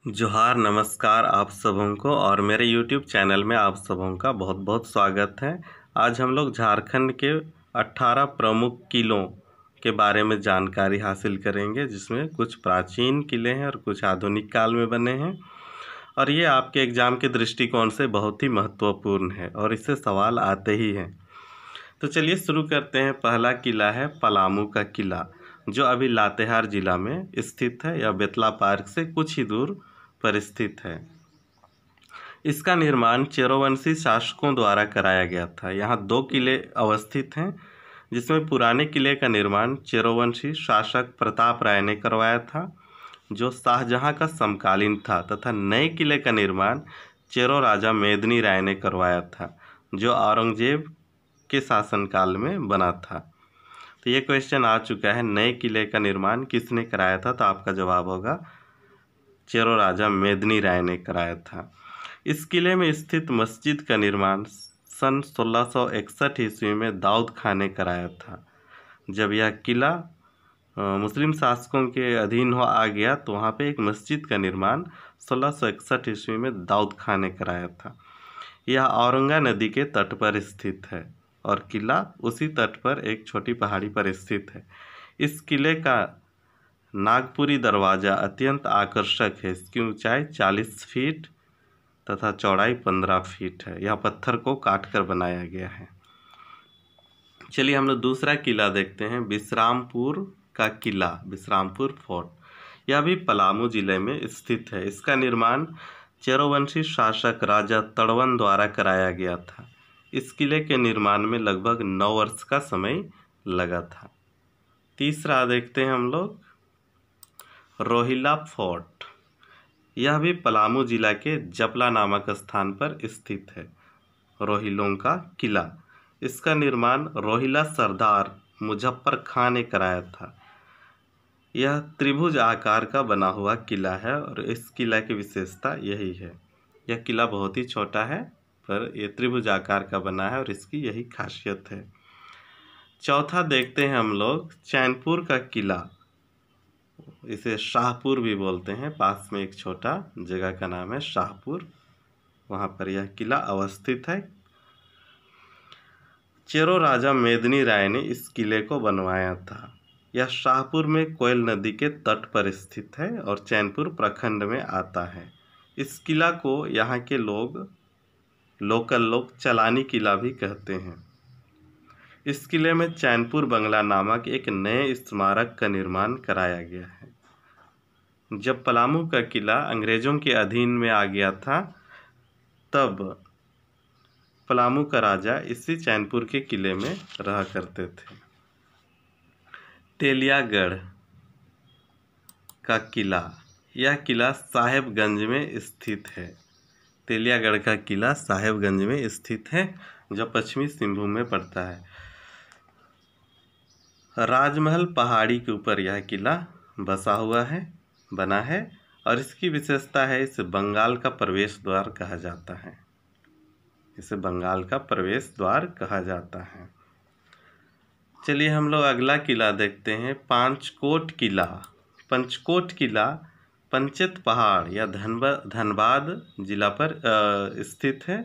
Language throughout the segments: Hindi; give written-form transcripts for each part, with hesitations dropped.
जोहार नमस्कार आप सबों को और मेरे YouTube चैनल में आप सबों का बहुत बहुत स्वागत है। आज हम लोग झारखंड के 18 प्रमुख किलों के बारे में जानकारी हासिल करेंगे, जिसमें कुछ प्राचीन किले हैं और कुछ आधुनिक काल में बने हैं और ये आपके एग्ज़ाम के दृष्टिकोण से बहुत ही महत्वपूर्ण है और इससे सवाल आते ही हैं। तो चलिए शुरू करते हैं। पहला किला है पलामू का किला, जो अभी लातेहार जिला में स्थित है। यह बेतला पार्क से कुछ ही दूर पर स्थित है। इसका निर्माण चेरोवंशी शासकों द्वारा कराया गया था। यहाँ दो किले अवस्थित हैं, जिसमें पुराने किले का निर्माण चेरोवंशी शासक प्रताप राय ने करवाया था, जो शाहजहां का समकालीन था, तथा नए किले का निर्माण चेरो राजा मेदिनी राय ने करवाया था, जो औरंगजेब के शासनकाल में बना था। तो ये क्वेश्चन आ चुका है, नए किले का निर्माण किसने कराया था? तो आपका जवाब होगा चेरो राजा मेदिनी राय ने कराया था। इस किले में स्थित मस्जिद का निर्माण सन 1661 ईस्वी में दाऊद खान ने कराया था। जब यह किला मुस्लिम शासकों के अधीन आ गया तो वहाँ पे एक मस्जिद का निर्माण 1661 ईस्वी में दाऊद खान ने कराया था। यह औरंगा नदी के तट पर स्थित है और किला उसी तट पर एक छोटी पहाड़ी पर स्थित है। इस किले का नागपुरी दरवाज़ा अत्यंत आकर्षक है। इसकी ऊंचाई 40 फीट तथा चौड़ाई 15 फीट है। यह पत्थर को काटकर बनाया गया है। चलिए हम लोग दूसरा किला देखते हैं, विश्रामपुर का किला, विश्रामपुर फोर्ट। यह भी पलामू जिले में स्थित है। इसका निर्माण चेरोवंशी शासक राजा तड़वन द्वारा कराया गया था। इस किले के निर्माण में लगभग 9 वर्ष का समय लगा था। तीसरा देखते हैं हम लोग, रोहिला फोर्ट। यह भी पलामू जिला के जपला नामक स्थान पर स्थित है। रोहिलों का किला, इसका निर्माण रोहिला सरदार मुजफ्फर खां ने कराया था। यह त्रिभुज आकार का बना हुआ किला है और इस किला की विशेषता यही है। यह किला बहुत ही छोटा है, पर यह त्रिभुज आकार का बना है और इसकी यही खासियत है। चौथा देखते हैं हम लोग, चैनपुर का किला। इसे शाहपुर भी बोलते हैं। पास में एक छोटा जगह का नाम है शाहपुर, वहाँ पर यह किला अवस्थित है। चेरो राजा मेदिनी राय ने इस किले को बनवाया था। यह शाहपुर में कोयल नदी के तट पर स्थित है और चैनपुर प्रखंड में आता है। इस किला को यहाँ के लोकल लोग चलानी किला भी कहते हैं। इस किले में चैनपुर बंगला नामक एक नए स्मारक का निर्माण कराया गया है। जब पलामू का किला अंग्रेजों के अधीन में आ गया था, तब पलामू का राजा इसी चैनपुर के किले में रहा करते थे। तेलियागढ़ का किला, यह किला साहेबगंज में स्थित है। तेलियागढ़ का किला साहेबगंज में स्थित है, जो पश्चिमी सिंहभूम में पड़ता है। राजमहल पहाड़ी के ऊपर यह किला बसा हुआ है, बना है, और इसकी विशेषता है इसे बंगाल का प्रवेश द्वार कहा जाता है। इसे बंगाल का प्रवेश द्वार कहा जाता है। चलिए हम लोग अगला किला देखते हैं, पंचकोट किला। पंचकोट किला पंचेत पहाड़ या धनबाद जिला पर स्थित है।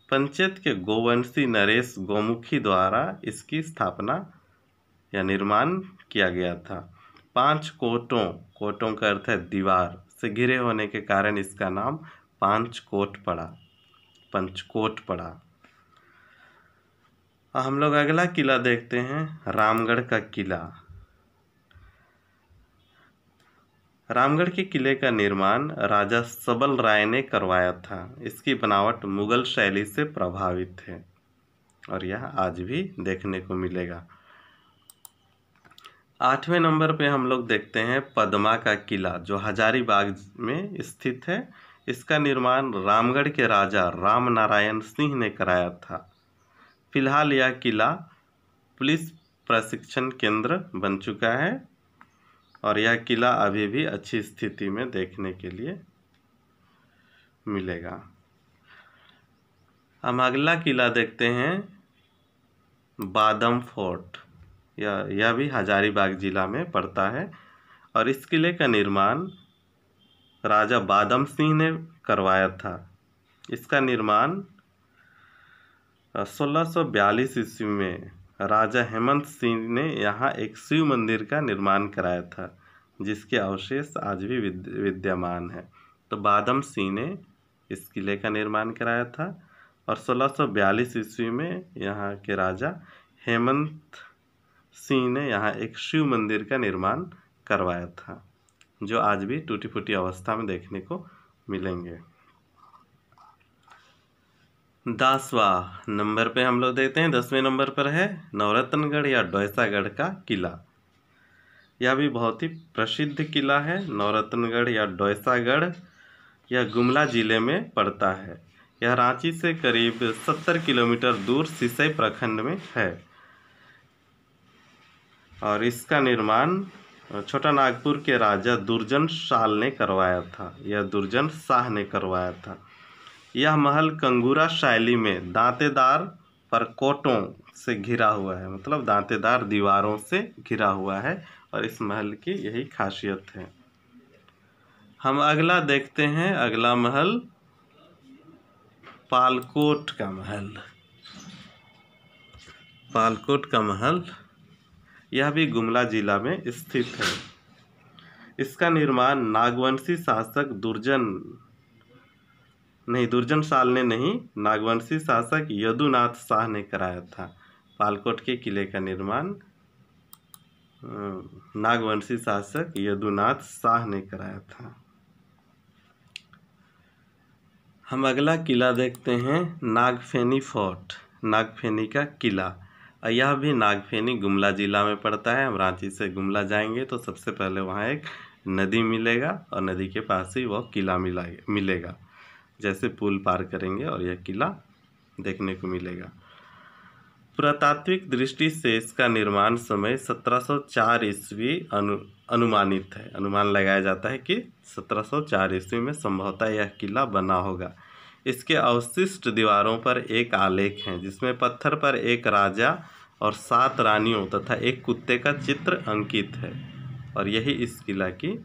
पंचेत के गोवंशी नरेश गोमुखी द्वारा इसकी स्थापना या निर्माण किया गया था। 5 कोटों का अर्थ है दीवार से घिरे होने के कारण इसका नाम पंचकोट पड़ा। हम लोग अगला किला देखते हैं, रामगढ़ का किला। रामगढ़ के किले का निर्माण राजा सबल राय ने करवाया था। इसकी बनावट मुगल शैली से प्रभावित है और यह आज भी देखने को मिलेगा। 8वें नंबर पे हम लोग देखते हैं पद्मा का किला, जो हजारीबाग में स्थित है। इसका निर्माण रामगढ़ के राजा राम नारायण सिंह ने कराया था। फिलहाल यह किला पुलिस प्रशिक्षण केंद्र बन चुका है और यह किला अभी भी अच्छी स्थिति में देखने के लिए मिलेगा। हम अगला किला देखते हैं, बादम फोर्ट। यह भी हजारीबाग जिला में पड़ता है और इस किले का निर्माण राजा बादम सिंह ने करवाया था। इसका निर्माण 1642 ईस्वी में राजा हेमंत सिंह ने यहाँ एक शिव मंदिर का निर्माण कराया था, जिसके अवशेष आज भी विद्यमान है। तो बादम सिंह ने इस किले का निर्माण कराया था और 1642 ईस्वी में यहाँ के राजा हेमंत सिंह ने यहाँ एक शिव मंदिर का निर्माण करवाया था, जो आज भी टूटी फूटी अवस्था में देखने को मिलेंगे। 10वां नंबर पे हम लोग देखते हैं, 10वें नंबर पर है नवरत्नगढ़ या डोयसागढ़ का किला। यह भी बहुत ही प्रसिद्ध किला है। नवरत्नगढ़ या डोयसागढ़ यह गुमला जिले में पड़ता है। यह रांची से करीब 70 किलोमीटर दूर सिसई प्रखंड में है और इसका निर्माण छोटा नागपुर के राजा दुर्जन शाह ने करवाया था। यह दुर्जन शाह ने करवाया था। यह महल कंगूरा शैली में दांतेदार परकोटों से घिरा हुआ है, मतलब दांतेदार दीवारों से घिरा हुआ है और इस महल की यही खासियत है। हम अगला देखते हैं, अगला महल पालकोट का महल। पालकोट का महल यह भी गुमला जिला में स्थित है। इसका निर्माण नागवंशी शासक दुर्जन शाह ने नहीं, नागवंशी शासक यदुनाथ शाह ने कराया था। पालकोट के किले का निर्माण नागवंशी शासक यदुनाथ शाह ने कराया था। हम अगला किला देखते हैं, नागफेनी फोर्ट, नागफेनी का किला। यह भी नागफेनी गुमला जिला में पड़ता है। हम रांची से गुमला जाएंगे तो सबसे पहले वहाँ एक नदी मिलेगा और नदी के पास ही वह किला मिलेगा। जैसे पुल पार करेंगे और यह किला देखने को मिलेगा। पुरातात्विक दृष्टि से इसका निर्माण समय 1704 ईस्वी अनुमानित है। अनुमान लगाया जाता है कि 1704 ईस्वी में संभवतः यह किला बना होगा। इसके अवशिष्ट दीवारों पर एक आलेख है, जिसमें पत्थर पर एक राजा और 7 रानियों तथा एक कुत्ते का चित्र अंकित है और यही इस किला की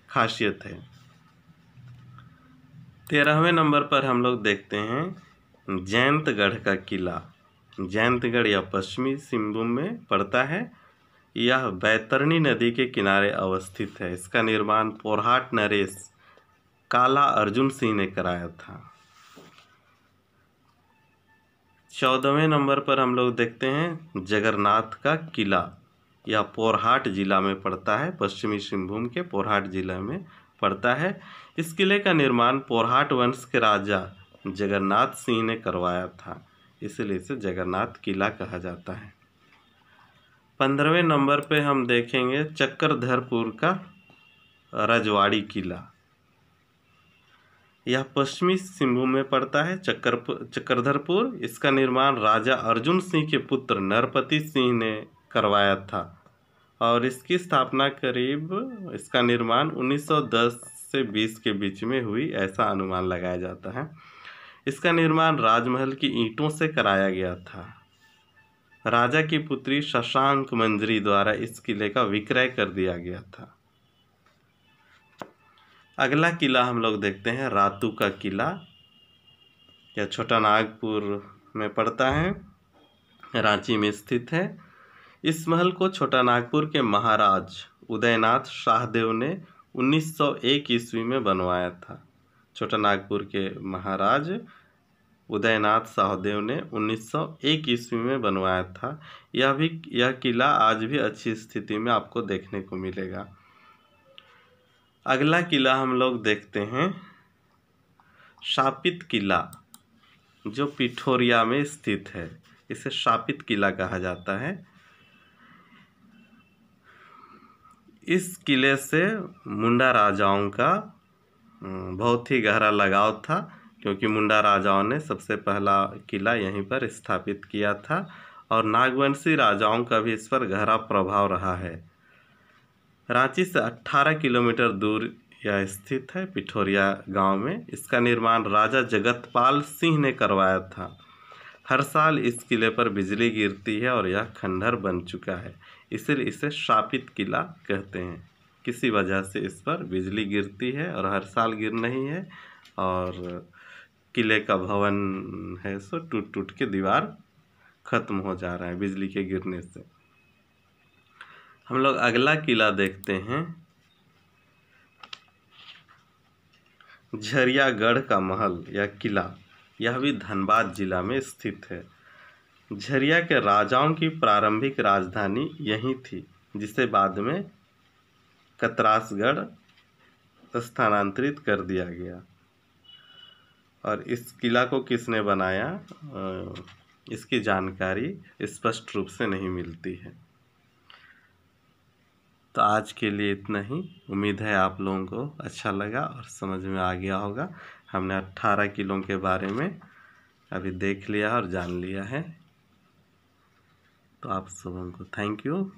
खासियत है। 13वें नंबर पर हम लोग देखते हैं जयंतगढ़ का किला। जयंतगढ़ यह पश्चिमी सिंहभूम में पड़ता है। यह बैतरणी नदी के किनारे अवस्थित है। इसका निर्माण पोरहाट नरेश काला अर्जुन सिंह ने कराया था। 14वें नंबर पर हम लोग देखते हैं जगन्नाथ का किला। यह पोरहाट जिला में पड़ता है, पश्चिमी सिंहभूम के पोरहाट जिला में पड़ता है। इस किले का निर्माण पोरहाट वंश के राजा जगन्नाथ सिंह ने करवाया था, इसलिए इसे जगन्नाथ किला कहा जाता है। 15वें नंबर पे हम देखेंगे चक्रधरपुर का रजवाड़ी किला। यह पश्चिमी सिंहभूम में पड़ता है, चक्रधरपुर। इसका निर्माण राजा अर्जुन सिंह के पुत्र नरपति सिंह ने करवाया था और इसकी स्थापना करीब, इसका निर्माण 1910 से 20 के बीच में हुई, ऐसा अनुमान लगाया जाता है। इसका निर्माण राजमहल की ईंटों से कराया गया था। राजा की पुत्री शशांक मंजरी द्वारा इस किले का विक्रय कर दिया गया था। अगला किला हम लोग देखते हैं रातू का किला। यह छोटा नागपुर में पड़ता है, रांची में स्थित है। इस महल को छोटा नागपुर के महाराज उदयनाथ शाहदेव ने 1901 ईस्वी में बनवाया था। छोटा नागपुर के महाराज उदयनाथ शाहदेव ने 1901 ईस्वी में बनवाया था। यह किला आज भी अच्छी स्थिति में आपको देखने को मिलेगा। अगला किला हम लोग देखते हैं शापित किला, जो पिठोरिया में स्थित है। इसे शापित किला कहा जाता है। इस किले से मुंडा राजाओं का बहुत ही गहरा लगाव था, क्योंकि मुंडा राजाओं ने सबसे पहला किला यहीं पर स्थापित किया था और नागवंशी राजाओं का भी इस पर गहरा प्रभाव रहा है। रांची से 18 किलोमीटर दूर यह स्थित है, पिठोरिया गांव में। इसका निर्माण राजा जगतपाल सिंह ने करवाया था। हर साल इस किले पर बिजली गिरती है और यह खंडहर बन चुका है, इसलिए इसे शापित किला कहते हैं। किसी वजह से इस पर बिजली गिरती है और हर साल गिर रही है, और किले का भवन है सो टूट टूट के दीवार खत्म हो जा रहा है बिजली के गिरने से। हम लोग अगला किला देखते हैं, झरियागढ़ का महल या किला। यह भी धनबाद जिला में स्थित है। झरिया के राजाओं की प्रारंभिक राजधानी यहीं थी, जिसे बाद में कतरासगढ़ स्थानांतरित कर दिया गया। और इस किला को किसने बनाया, इसकी जानकारी स्पष्ट रूप से नहीं मिलती है। तो आज के लिए इतना ही। उम्मीद है आप लोगों को अच्छा लगा और समझ में आ गया होगा। हमने 18 किलों के बारे में अभी देख लिया और जान लिया है। तो आप सबों को थैंक यू।